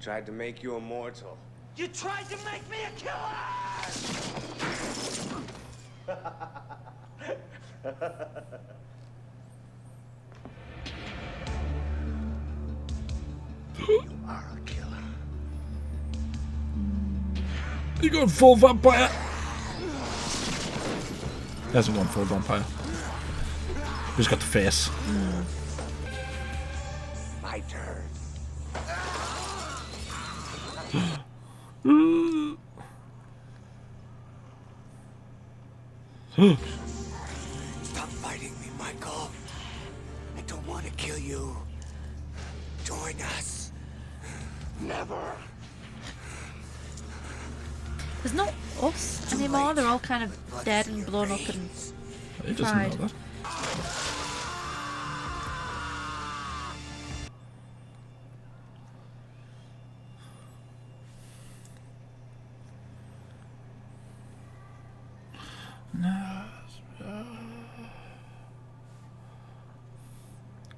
Tried to make you immortal. You tried to make me a killer! You are a killer. You got full vampire. He hasn't gone full vampire. He's got the face. My turn. Stop fighting me, Michael. I don't want to kill you. Join us. Never. There's no us anymore. They're all kind of dead and blown up and He doesn't fried. know that.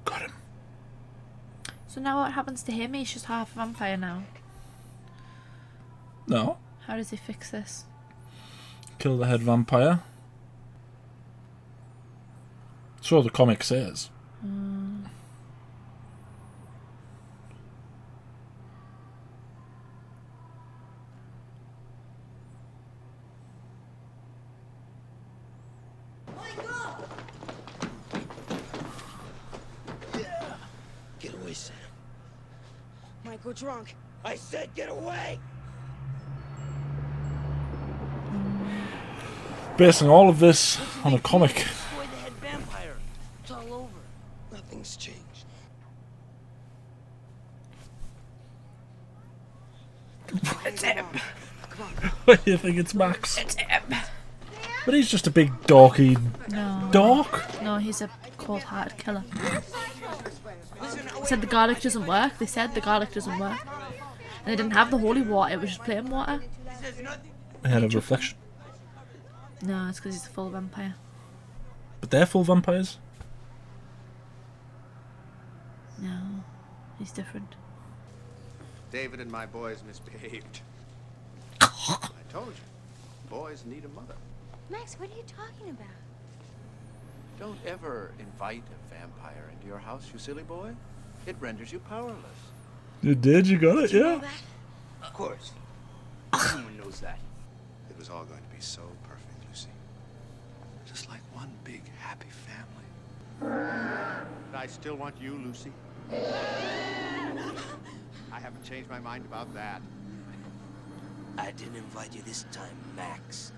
Got him. So now what happens to him? He's just half a vampire now. No. How does he fix this? Kill the head vampire. So the comic says. Get away, Sam. Michael drunk. I said get away! Basing all of this on a comic. Destroy the head vampire. It's all over. Nothing's changed. It's him. What do you think it's Max? It's him. But he's just a big dorky No. dork. No, he's a cold-hearted killer. They said the garlic doesn't work. They said the garlic doesn't work. And they didn't have the holy water, it was just plain water. He had a reflection. No, it's because he's a full vampire. But they're full vampires. No, he's different. David and my boys misbehaved. I told you, boys need a mother. Max, what are you talking about? Don't ever invite a vampire into your house, you silly boy. It renders you powerless. You did, you got it, yeah. Of course. Everyone knows that. It was all going to be so perfect, Lucy. Just like one big happy family. But I still want you, Lucy. I haven't changed my mind about that. I didn't invite you this time, Max.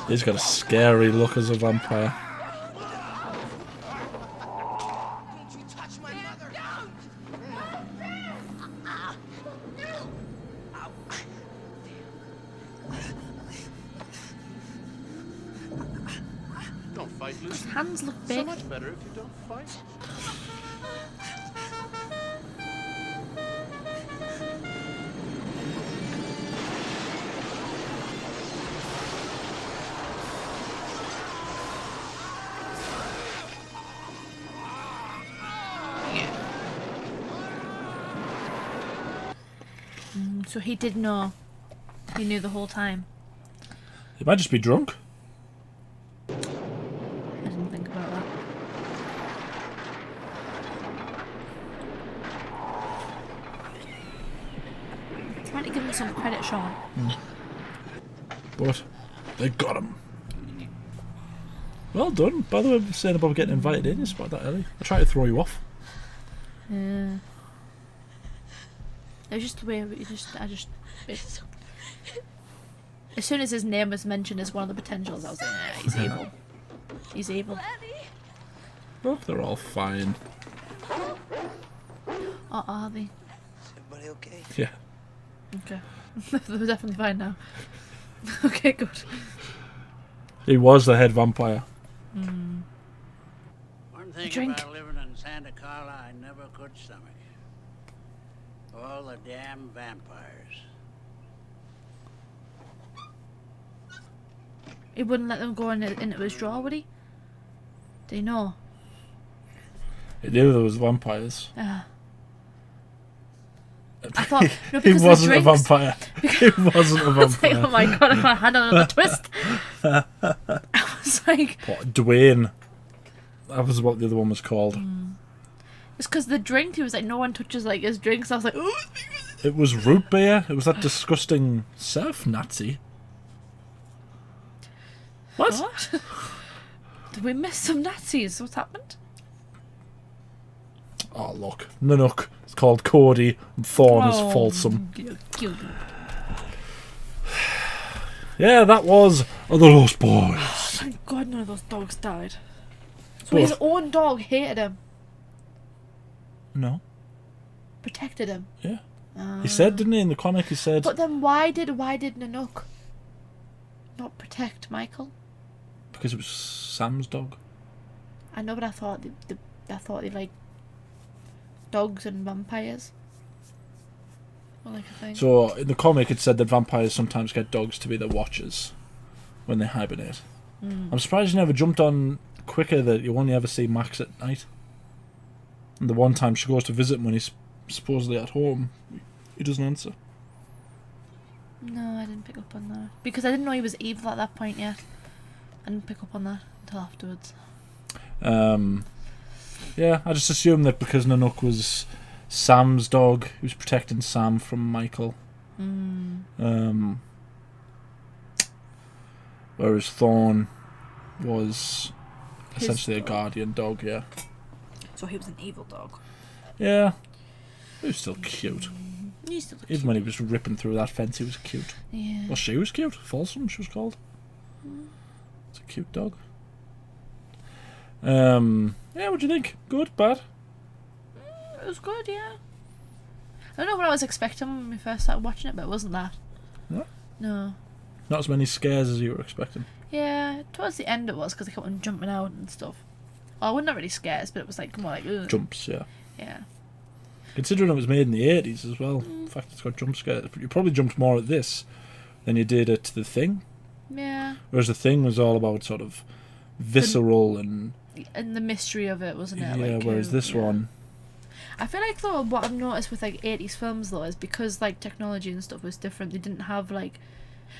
He's got a scary look as a vampire. Don't you touch my mother! Don't fight, Lucy. His hands look So big. much better if you don't fight. So he did know. He knew the whole time. He might just be drunk. I didn't think about that. Trying to give him some credit, Sean. But they got him. Well done. By the way, saying about getting invited in, you spotted that early. I tried to throw you off. Yeah. It was just the way as soon as his name was mentioned as one of the potentials, I was like, yeah, he's evil. He's evil. Oh, they're all fine. Or are they? Is everybody okay? Yeah. Okay. They're definitely fine now. Okay, good. He was the head vampire. One thing Drink. about living in Santa Carla I never could stomach. All the damn vampires. He wouldn't let them go into his drawer, would he? Did he know? He knew there was vampires. I thought no, He because wasn't a the drinks, vampire. He wasn't a I was like, vampire. oh my god, I had another twist. I was like, What, Dwayne? That was what the other one was called. it's because the drink. He was like, no one touches like his drinks. I was like, ooh. It was root beer. It was that disgusting surf Nazi. What? Did we miss some Nazis? What's happened? Oh, look. Nanook. It's called Cody, and Thorn is Oh, Folsom. cute. Yeah, that was The Lost Boys. Thank God none of those dogs died. So But- his own dog hated him, No. protected him. Yeah. He said, didn't he, in the comic, he said... But then why did Nanook not protect Michael? Because it was Sam's dog. I know, but I thought they like dogs and vampires. Or like a thing. So, in the comic, it said that vampires sometimes get dogs to be their watchers when they hibernate. I'm surprised you never jumped on quicker that you only ever see Max at night. And the one time she goes to visit him when he's supposedly at home, he doesn't answer. No, I didn't pick up on that. Because I didn't know he was evil at that point yet. I didn't pick up on that until afterwards. Yeah, I just assumed that because Nanook was Sam's dog, he was protecting Sam from Michael. Whereas Thorn was essentially a guardian dog, yeah. So he was an evil dog. Yeah. He was still cute. He's still cute. Even when he was ripping through that fence, he was cute. Yeah. Well, she was cute. Folsom, she was called. It's a cute dog. Yeah, what do you think? Good? Bad? It was good, yeah. I don't know what I was expecting when we first started watching it, but it wasn't that. No? No. Not as many scares as you were expecting. Yeah, towards the end it was, because they kept on jumping out and stuff. Well, not really scares, but it was like more like... Ugh. Jumps, yeah. Yeah. Considering it was made in the 80s as well. In fact, it's got jump scares. But you probably jumped more at this than you did at The Thing. Yeah. Whereas The Thing was all about sort of visceral and the mystery of it, wasn't it? Yeah, like, whereas this one... I feel like, though, what I've noticed with, like, 80s films, though, is because, like, technology and stuff was different, they didn't have, like...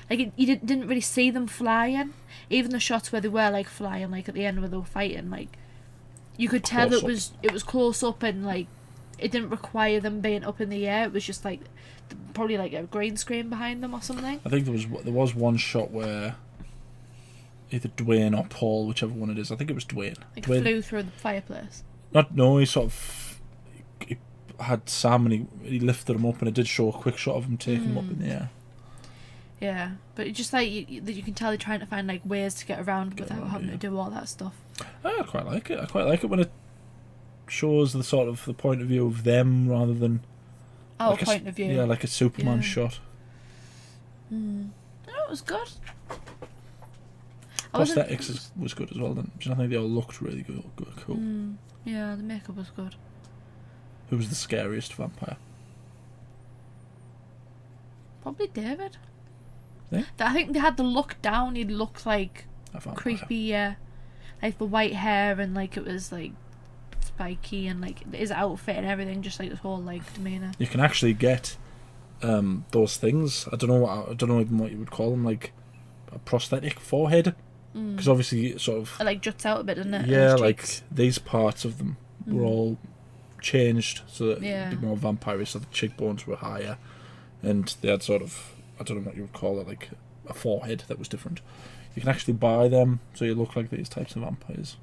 Like, you didn't really see them flying. Even the shots where they were, like, flying, like, at the end where they were fighting, like... You could tell that it was close up and, like, it didn't require them being up in the air. It was just, like, probably, like, a green screen behind them or something. I think there was one shot where either Dwayne or Paul, whichever one it is, I think it was Dwayne. Like, Dwayne flew through the fireplace. He sort of... He had Sam and he lifted him up, and it did show a quick shot of him taking him up in the air. Yeah, but it's just like you can tell they're trying to find like ways to get around without having to do all that stuff. I quite like it. I quite like it when it shows the sort of the point of view of them rather than our like point of view. Yeah, like a Superman shot. No, it was good. Prosthetics was good as well. Then, do you not think they all looked really good? Cool. Yeah, the makeup was good. Who was the scariest vampire? Probably David. Yeah? I think they had the look down. He looked like creepy, yeah. Like the white hair and like it was like spiky and like his outfit and everything, just like his whole like demeanor. You can actually get those things. I don't know even what you would call them, like a prosthetic forehead, because obviously it sort of it like juts out a bit, doesn't it? Yeah, like these parts of them were all changed so that it'd be more vampire-y, so the cheekbones were higher, and they had sort of, I don't know what you would call it, like a forehead that was different. You can actually buy them so you look like these types of vampires.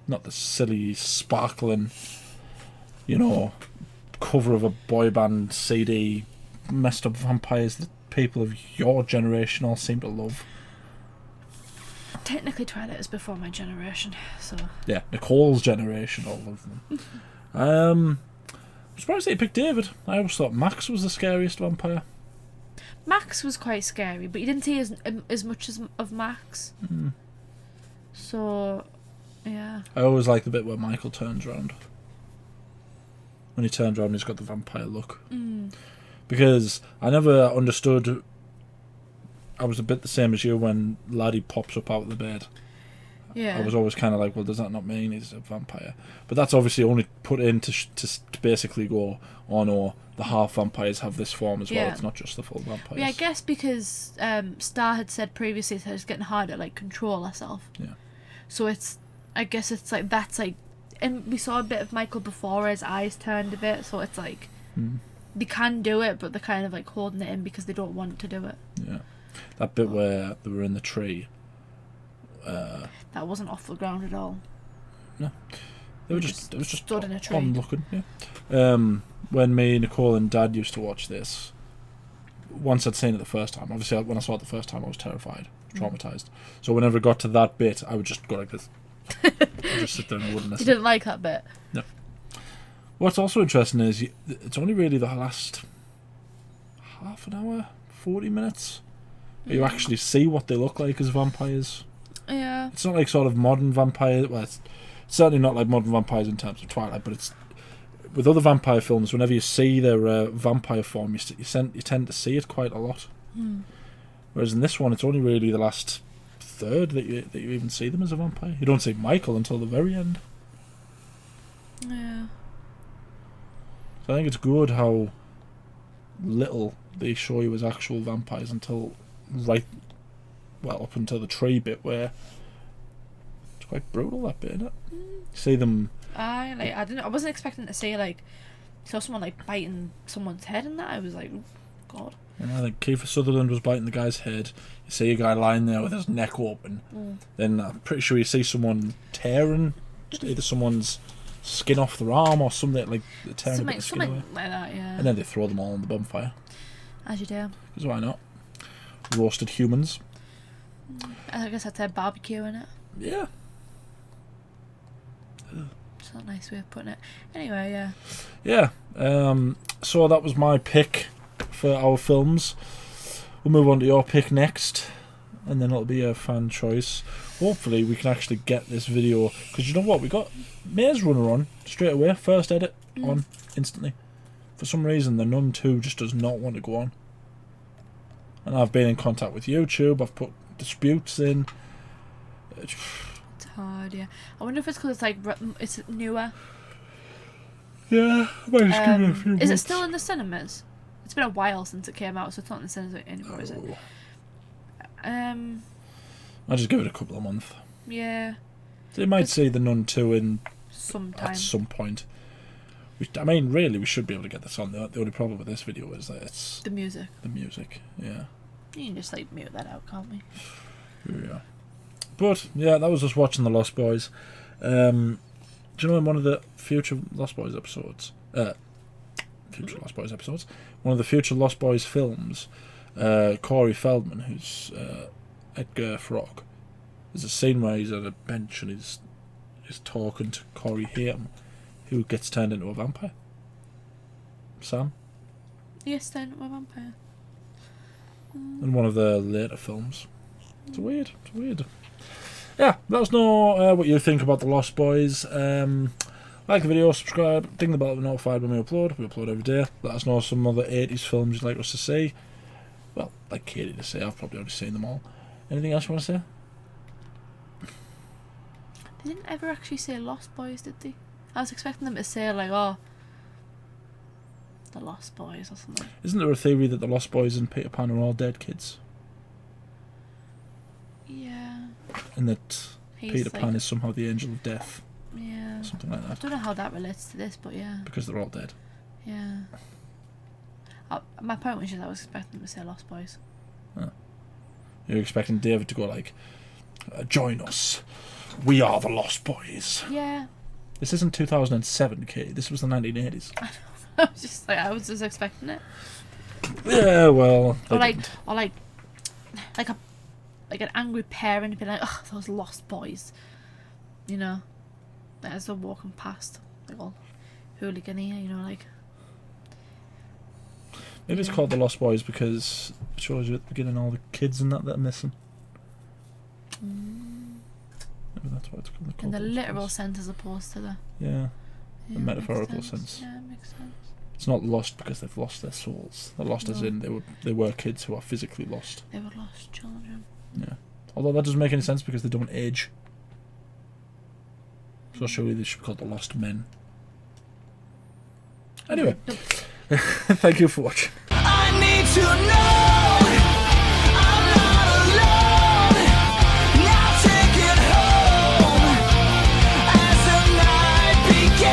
Not the silly, sparkling, cover of a boy band CD, messed up vampires that people of your generation all seem to love. Technically Twilight is before my generation, so... Yeah, Nicole's generation all love them. I'm surprised that you picked David. I always thought Max was the scariest vampire. Max was quite scary, but you didn't see as much of Max. So, yeah. I always like the bit where Michael turns around. When he turns around, he's got the vampire look. Because I never understood... I was a bit the same as you when Laddie pops up out of the bed. Yeah. I was always kind of like, well, does that not mean he's a vampire? But that's obviously only put in to basically go, oh no, the half vampires have this form as well. It's not just the full vampires. Yeah, I guess because Star had said previously that it's getting harder to like control herself. Yeah. So I guess it's like that's like, and we saw a bit of Michael before his eyes turned a bit, so it's like they can do it, but they're kind of like holding it in because they don't want to do it. Yeah. That bit where they were in the tree. That wasn't off the ground at all. No, it was just stood in a tree. Onlooking, yeah. When me, Nicole, and Dad used to watch this, once I'd seen it the first time. Obviously, when I saw it the first time, I was terrified, traumatized. So whenever it got to that bit, I would just go like this. I'd just sit there and I wouldn't listen. You didn't like that bit? No. What's also interesting is it's only really the last half an hour, 40 minutes. You actually see what they look like as vampires. Yeah. It's not like sort of modern vampires. Well, it's certainly not like modern vampires in terms of Twilight, but it's with other vampire films. Whenever you see their vampire form, you tend to see it quite a lot. Whereas in this one, it's only really the last third that you even see them as a vampire. You don't see Michael until the very end. Yeah. So I think it's good how little they show you as actual vampires until up until the tree bit, where it's quite brutal, that bit, isn't it? See them. I wasn't expecting to see saw someone biting someone's head and that. I was like, oh, God. I think Kiefer Sutherland was biting the guy's head. You see a guy lying there with his neck open. Then I'm pretty sure you see someone tearing either someone's skin off their arm or something, tearing a bit of skin away. Like that, yeah. And then they throw them all on the bonfire. As you do. Because why not? Roasted humans. I guess that's a barbecue in it. Yeah. It's not a nice way of putting it. Anyway, yeah. Yeah. So that was my pick for our films. We'll move on to your pick next, and then it'll be a fan choice. Hopefully we can actually get this video, because you know what, we got Maze Runner on straight away, first edit on instantly. For some reason the Nun 2 just does not want to go on, and I've been in contact with YouTube, I've put disputes in. It's hard, yeah. I wonder if it's because it's newer. Yeah, might just give it a few Is months. it still in the cinemas? It's been a while since it came out, so it's not in the cinemas anymore, is it? I'll just give it a couple of months. Yeah. So you might see the Nun 2 in sometime. At some point. I mean, really, we should be able to get this on. The only problem with this video is that it's the music. The music, yeah. You can just mute that out, can't we? Yeah. But yeah, that was just watching the Lost Boys. Do you know in one of the future Lost Boys episodes? One of the future Lost Boys films, Corey Feldman, who's Edgar Frog. There's a scene where he's at a bench and he's talking to Corey Haim, who gets turned into a vampire. Sam? Yes, turned into a vampire. In one of the later films. It's weird. Yeah, let us know what you think about the Lost Boys. Like the video, subscribe, ding the bell to be notified when we upload. We upload every day. Let us know some other 80s films you'd like us to see. Well, like Katie to say, I've probably already seen them all. Anything else you want to say? They didn't ever actually say Lost Boys, did they? I was expecting them to say the Lost Boys or something. Isn't there a theory that the Lost Boys and Peter Pan are all dead kids? Yeah. And that Peter Pan is somehow the angel of death. Yeah. Something like that. I don't know how that relates to this, but yeah. Because they're all dead. Yeah. My point was just I was expecting them to say Lost Boys. Oh. You're expecting David to go join us. We are the Lost Boys. Yeah. This isn't 2007, Katie. This was the 1980s. I was just expecting it. Yeah, well. Or an angry parent being like, "Oh, those Lost Boys," you know, as they're walking past, all hooligan-y, Maybe it's called the Lost Boys because it shows you at the beginning all the kids and that are missing. Maybe that's what it's called. In the literal sense as opposed to the... Yeah, the metaphorical sense. Yeah, it makes sense. It's not lost because they've lost their souls. They're lost as in they were kids who are physically lost. They were lost children. Yeah. Although that doesn't make any sense because they don't age. So surely they should be called the Lost Men. Anyway, thank you for watching. I need to know. Now take it home as the night begins.